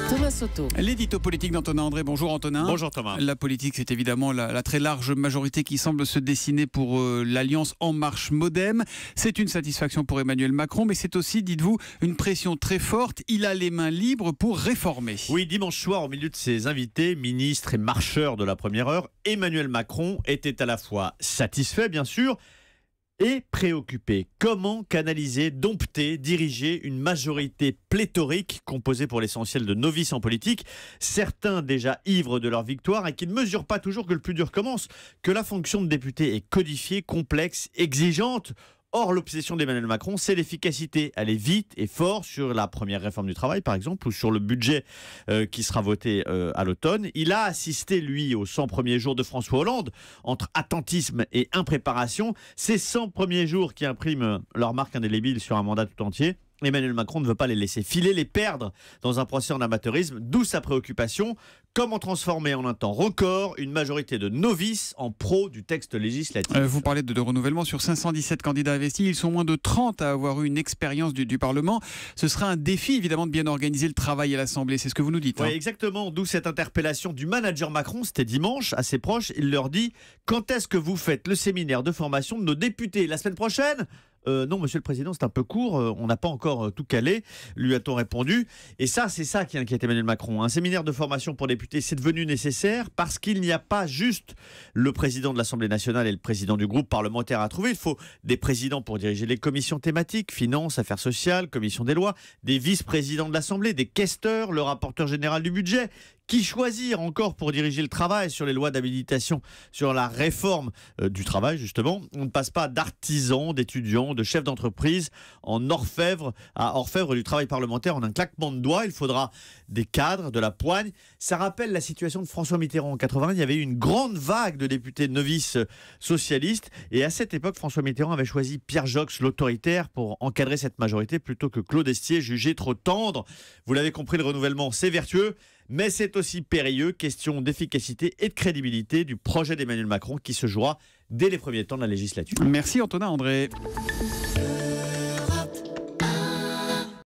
Thomas Soto. L'édito politique d'Antonin André. Bonjour Antonin. Bonjour Thomas. La politique, c'est évidemment la très large majorité qui semble se dessiner pour l'Alliance En Marche Modem. C'est une satisfaction pour Emmanuel Macron, mais c'est aussi, dites-vous, une pression très forte. Il a les mains libres pour réformer. Oui, dimanche soir, au milieu de ses invités, ministres et marcheurs de la première heure, Emmanuel Macron était à la fois satisfait, bien sûr, et préoccupé. Comment canaliser, dompter, diriger une majorité pléthorique composée pour l'essentiel de novices en politique, certains déjà ivres de leur victoire et qui ne mesurent pas toujours que le plus dur commence, que la fonction de député est codifiée, complexe, exigeante. Or, l'obsession d'Emmanuel Macron, c'est l'efficacité. Aller vite et fort sur la première réforme du travail, par exemple, ou sur le budget qui sera voté à l'automne. Il a assisté, lui, aux 100 premiers jours de François Hollande, entre attentisme et impréparation. Ces 100 premiers jours qui impriment leur marque indélébile sur un mandat tout entier. Emmanuel Macron ne veut pas les laisser filer, les perdre dans un procès en amateurisme, d'où sa préoccupation. Comment transformer en un temps record une majorité de novices en pros du texte législatif? Vous parlez de renouvellement sur 517 candidats investis. Ils sont moins de 30 à avoir eu une expérience du Parlement. Ce sera un défi, évidemment, de bien organiser le travail à l'Assemblée. C'est ce que vous nous dites. Oui, exactement. D'où cette interpellation du manager Macron. C'était dimanche, à ses proches. Il leur dit: quand est-ce que vous faites le séminaire de formation de nos députés? La semaine prochaine? Non, monsieur le président, c'est un peu court, on n'a pas encore tout calé, lui a-t-on répondu. Et ça, c'est ça qui inquiète Emmanuel Macron. Un séminaire de formation pour députés, c'est devenu nécessaire parce qu'il n'y a pas juste le président de l'Assemblée nationale et le président du groupe parlementaire à trouver. Il faut des présidents pour diriger les commissions thématiques, finances, affaires sociales, commission des lois, des vice-présidents de l'Assemblée, des questeurs, le rapporteur général du budget. Qui choisir encore pour diriger le travail sur les lois d'habilitation, sur la réforme du travail, justement? On ne passe pas d'artisans, d'étudiants, de chefs d'entreprise en orfèvre à orfèvre du travail parlementaire en un claquement de doigts. Il faudra des cadres, de la poigne. Ça rappelle la situation de François Mitterrand en 80. Il y avait eu une grande vague de députés novices socialistes. Et à cette époque, François Mitterrand avait choisi Pierre Joxe, l'autoritaire, pour encadrer cette majorité plutôt que Claude Estier, jugé trop tendre. Vous l'avez compris, le renouvellement, c'est vertueux. Mais c'est aussi périlleux, question d'efficacité et de crédibilité du projet d'Emmanuel Macron qui se jouera dès les premiers temps de la législature. Merci Antonin André.